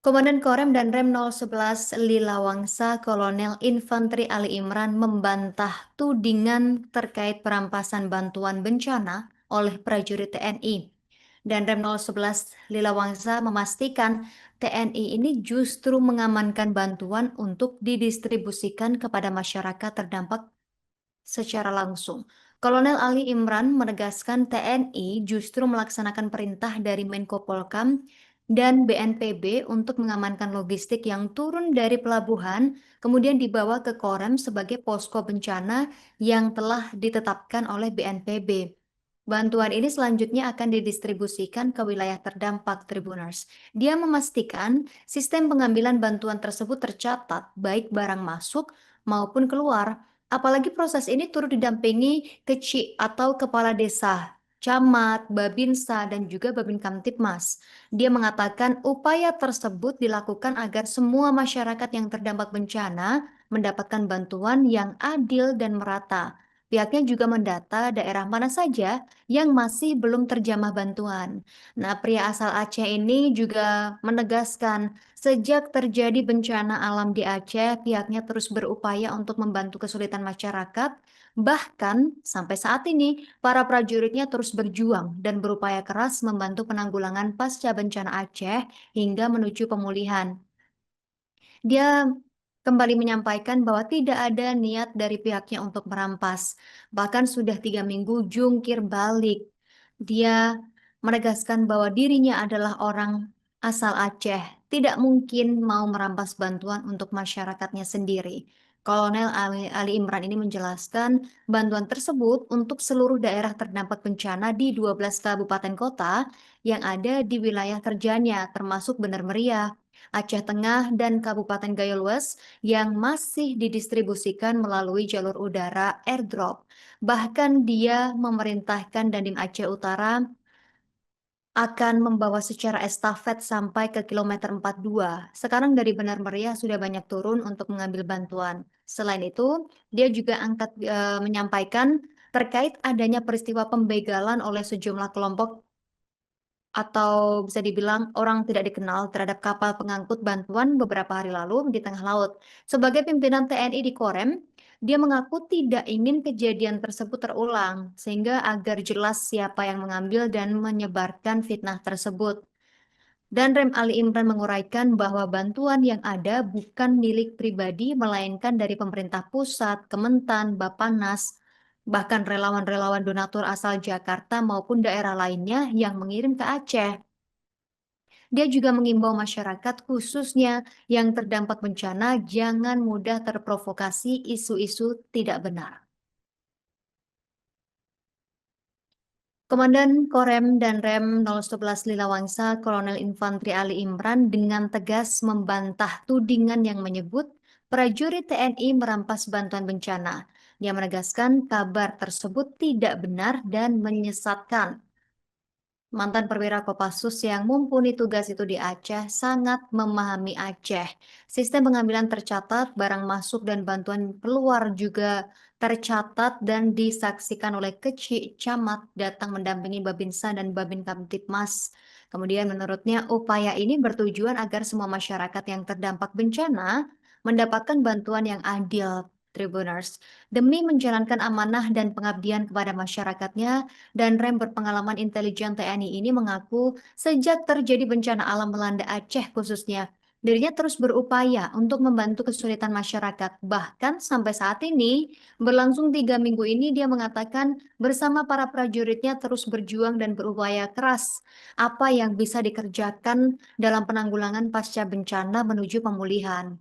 Komandan Korem dan Rem 011 Lila Wangsa, Kolonel Infanteri Ali Imran membantah tudingan terkait perampasan bantuan bencana oleh prajurit TNI. Dan Rem 011 Lila Wangsa memastikan TNI ini justru mengamankan bantuan untuk didistribusikan kepada masyarakat terdampak secara langsung. Kolonel Ali Imran menegaskan TNI justru melaksanakan perintah dari Menko Polkam dan BNPB untuk mengamankan logistik yang turun dari pelabuhan, kemudian dibawa ke Korem sebagai posko bencana yang telah ditetapkan oleh BNPB. Bantuan ini selanjutnya akan didistribusikan ke wilayah terdampak Tribuners. Dia memastikan sistem pengambilan bantuan tersebut tercatat baik barang masuk maupun keluar. Apalagi proses ini turut didampingi keci atau kepala desa, camat, babinsa, dan juga babin kamtipmas. Dia mengatakan upaya tersebut dilakukan agar semua masyarakat yang terdampak bencana mendapatkan bantuan yang adil dan merata. Pihaknya juga mendata daerah mana saja yang masih belum terjamah bantuan. Nah, pria asal Aceh ini juga menegaskan sejak terjadi bencana alam di Aceh, pihaknya terus berupaya untuk membantu kesulitan masyarakat. Bahkan sampai saat ini, para prajuritnya terus berjuang dan berupaya keras membantu penanggulangan pasca bencana Aceh hingga menuju pemulihan. Dia kembali menyampaikan bahwa tidak ada niat dari pihaknya untuk merampas. Bahkan sudah 3 minggu jungkir balik. Dia menegaskan bahwa dirinya adalah orang asal Aceh, tidak mungkin mau merampas bantuan untuk masyarakatnya sendiri. Kolonel Ali Imran ini menjelaskan bantuan tersebut untuk seluruh daerah terdampak bencana di 12 kabupaten kota yang ada di wilayah kerjanya, termasuk Bener Meriah, Aceh Tengah, dan Kabupaten Gayo Lues yang masih didistribusikan melalui jalur udara airdrop. Bahkan dia memerintahkan Dandim Aceh Utara akan membawa secara estafet sampai ke kilometer 42. Sekarang dari Benar Meriah sudah banyak turun untuk mengambil bantuan. Selain itu, dia juga menyampaikan terkait adanya peristiwa pembegalan oleh sejumlah kelompok atau bisa dibilang orang tidak dikenal terhadap kapal pengangkut bantuan beberapa hari lalu di tengah laut. Sebagai pimpinan TNI di Korem, dia mengaku tidak ingin kejadian tersebut terulang, sehingga agar jelas siapa yang mengambil dan menyebarkan fitnah tersebut. Dan Rem Ali Imran menguraikan bahwa bantuan yang ada bukan milik pribadi, melainkan dari pemerintah pusat, Kementan, Bapanas, bahkan relawan-relawan donatur asal Jakarta maupun daerah lainnya yang mengirim ke Aceh. Dia juga mengimbau masyarakat khususnya yang terdampak bencana jangan mudah terprovokasi isu-isu tidak benar. Komandan Korem dan Rem 011 Lila Wangsa, Kolonel Infanteri Ali Imran dengan tegas membantah tudingan yang menyebut prajurit TNI merampas bantuan bencana. Dia menegaskan kabar tersebut tidak benar dan menyesatkan. Mantan perwira Kopassus yang mumpuni tugas itu di Aceh sangat memahami Aceh. Sistem pengambilan tercatat, barang masuk dan bantuan keluar juga tercatat dan disaksikan oleh kecil camat datang mendampingi Babinsa dan Babin Kamtipmas. Kemudian menurutnya upaya ini bertujuan agar semua masyarakat yang terdampak bencana mendapatkan bantuan yang adil. Tribuners, demi menjalankan amanah dan pengabdian kepada masyarakatnya, dan Rem berpengalaman intelijen TNI ini mengaku sejak terjadi bencana alam melanda Aceh khususnya, dirinya terus berupaya untuk membantu kesulitan masyarakat. Bahkan sampai saat ini, berlangsung 3 minggu ini dia mengatakan bersama para prajuritnya terus berjuang dan berupaya keras apa yang bisa dikerjakan dalam penanggulangan pasca bencana menuju pemulihan.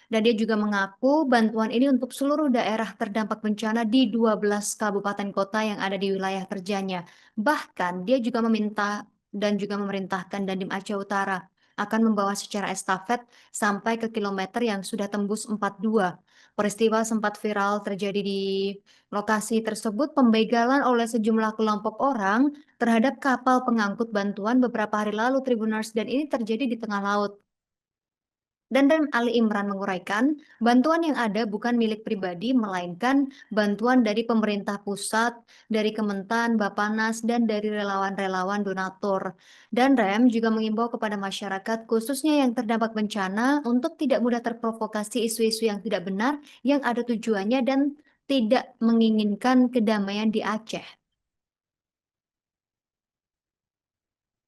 Dan dia juga mengaku bantuan ini untuk seluruh daerah terdampak bencana di 12 kabupaten kota yang ada di wilayah kerjanya. Bahkan dia juga meminta dan juga memerintahkan Dandim Aceh Utara akan membawa secara estafet sampai ke kilometer yang sudah tembus 42. Peristiwa sempat viral terjadi di lokasi tersebut, pembegalan oleh sejumlah kelompok orang terhadap kapal pengangkut bantuan beberapa hari lalu, Tribuners, dan ini terjadi di tengah laut. Danrem Ali Imran menguraikan, bantuan yang ada bukan milik pribadi, melainkan bantuan dari pemerintah pusat, dari Kementan, Bapanas, dan dari relawan-relawan donatur. Danrem juga mengimbau kepada masyarakat, khususnya yang terdampak bencana, untuk tidak mudah terprovokasi isu-isu yang tidak benar, yang ada tujuannya dan tidak menginginkan kedamaian di Aceh.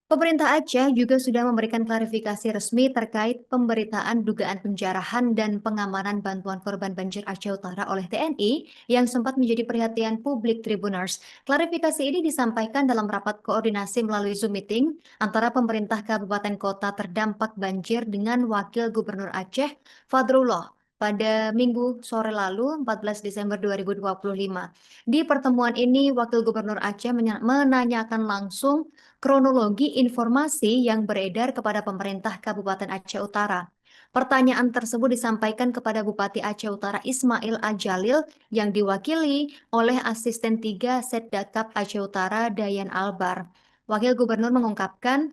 Pemerintah Aceh juga sudah memberikan klarifikasi resmi terkait pemberitaan dugaan penjarahan dan pengamanan bantuan korban banjir Aceh Utara oleh TNI yang sempat menjadi perhatian publik Tribuners. Klarifikasi ini disampaikan dalam rapat koordinasi melalui Zoom meeting antara pemerintah kabupaten kota terdampak banjir dengan Wakil Gubernur Aceh, Fadrullah, pada Minggu sore lalu, 14 Desember 2025. Di pertemuan ini, Wakil Gubernur Aceh menanyakan langsung kronologi informasi yang beredar kepada pemerintah Kabupaten Aceh Utara. Pertanyaan tersebut disampaikan kepada Bupati Aceh Utara Ismail Ajalil yang diwakili oleh Asisten 3 Setdakap Aceh Utara Dayan Albar. Wakil Gubernur mengungkapkan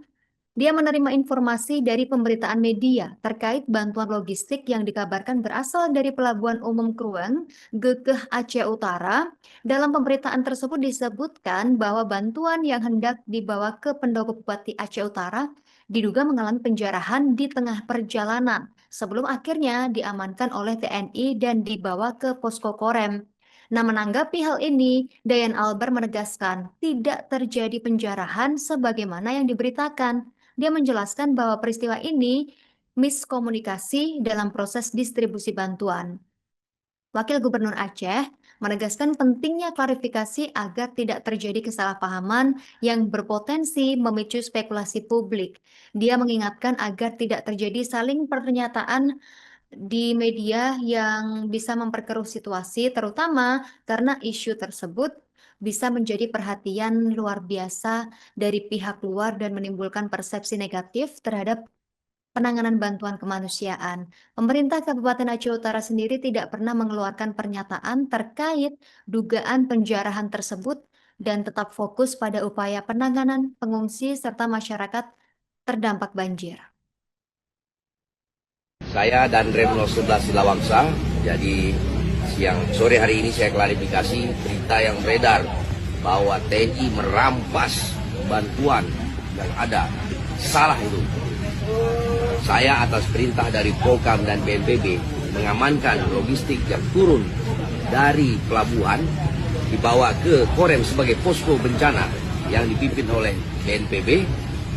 dia menerima informasi dari pemberitaan media terkait bantuan logistik yang dikabarkan berasal dari Pelabuhan Umum Krueng, Gekeh Aceh Utara. Dalam pemberitaan tersebut disebutkan bahwa bantuan yang hendak dibawa ke Pendopo Bupati Aceh Utara diduga mengalami penjarahan di tengah perjalanan sebelum akhirnya diamankan oleh TNI dan dibawa ke posko Korem. Nah, menanggapi hal ini, Dayan Albar menegaskan tidak terjadi penjarahan sebagaimana yang diberitakan. Dia menjelaskan bahwa peristiwa ini miskomunikasi dalam proses distribusi bantuan. Wakil Gubernur Aceh menegaskan pentingnya klarifikasi agar tidak terjadi kesalahpahaman yang berpotensi memicu spekulasi publik. Dia mengingatkan agar tidak terjadi saling pernyataan di media yang bisa memperkeruh situasi, terutama karena isu tersebut bisa menjadi perhatian luar biasa dari pihak luar dan menimbulkan persepsi negatif terhadap penanganan bantuan kemanusiaan. Pemerintah Kabupaten Aceh Utara sendiri tidak pernah mengeluarkan pernyataan terkait dugaan penjarahan tersebut dan tetap fokus pada upaya penanganan pengungsi serta masyarakat terdampak banjir. Saya dan Rem 11 Lawangsa, jadi sore hari ini saya klarifikasi berita yang beredar bahwa TNI merampas bantuan yang ada. Salah itu. Saya atas perintah dari Polkam dan BNPB mengamankan logistik yang turun dari pelabuhan dibawa ke Korem sebagai posko bencana yang dipimpin oleh BNPB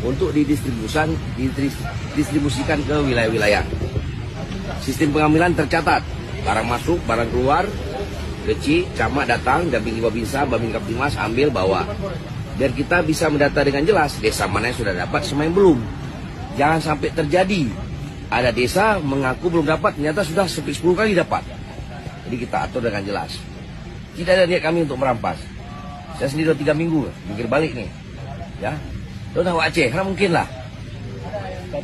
untuk didistribusikan ke wilayah-wilayah. Sistem pengambilan tercatat, barang masuk, barang keluar, kecil, camat datang, dampingi Babinsa, Babin Kaptimas, ambil, bawa. Biar kita bisa mendata dengan jelas, desa mana yang sudah dapat, sama yang belum. Jangan sampai terjadi, ada desa mengaku belum dapat, ternyata sudah 10 kali dapat. Jadi kita atur dengan jelas. Tidak ada niat kami untuk merampas. Saya sendiri 3 minggu, mikir balik nih. Ya, udah Aceh, karena mungkin lah.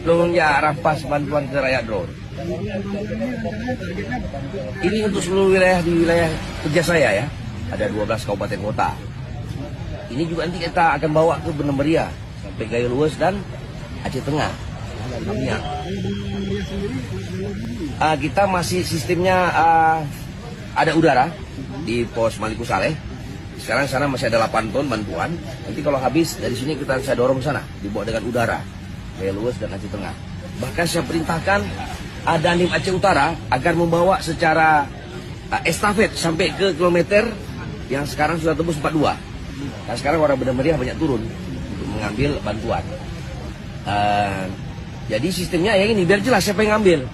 Belum ya rampas bantuan ke rakyat drone. Ini untuk seluruh wilayah di wilayah kerja saya ya. Ada 12 kabupaten kota. Ini juga nanti kita akan bawa ke Benam Beria sampai Gayo Lues dan Aceh Tengah. Kita masih sistemnya ada udara di pos Maliku Saleh. Sekarang sana masih ada 8 ton bantuan. Nanti kalau habis dari sini kita bisa dorong sana, dibawa dengan udara. Gayo Lues dan Aceh Tengah. Bahkan saya perintahkan Dandim Aceh Utara agar membawa secara estafet sampai ke kilometer yang sekarang sudah tembus 42. Nah sekarang orang Benam Beria banyak turun untuk mengambil bantuan. Jadi sistemnya yang ini biar jelas siapa yang ngambil.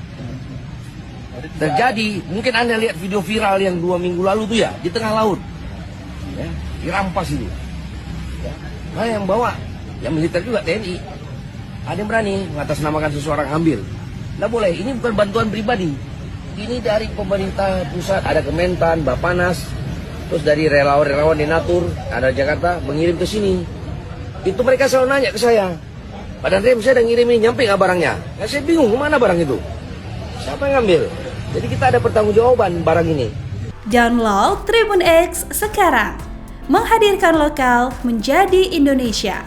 Terjadi, mungkin Anda lihat video viral yang 2 minggu lalu tuh ya, di tengah laut. Ya, dirampas itu. Ya. Nah yang bawa, yang militer juga TNI. Ada yang berani mengatasnamakan seseorang ambil. Nggak boleh, ini bukan bantuan pribadi. Ini dari pemerintah pusat, ada Kementan, Bapanas, terus dari relawan-relawan Denatur, ada Jakarta, mengirim ke sini. Itu mereka selalu nanya ke saya. Pak Danrem, saya udah ngirim ini, nyampe nggak barangnya? Nah, saya bingung, kemana barang itu? Siapa yang ngambil? Jadi kita ada pertanggungjawaban barang ini. Download Tribun X sekarang. Menghadirkan lokal menjadi Indonesia.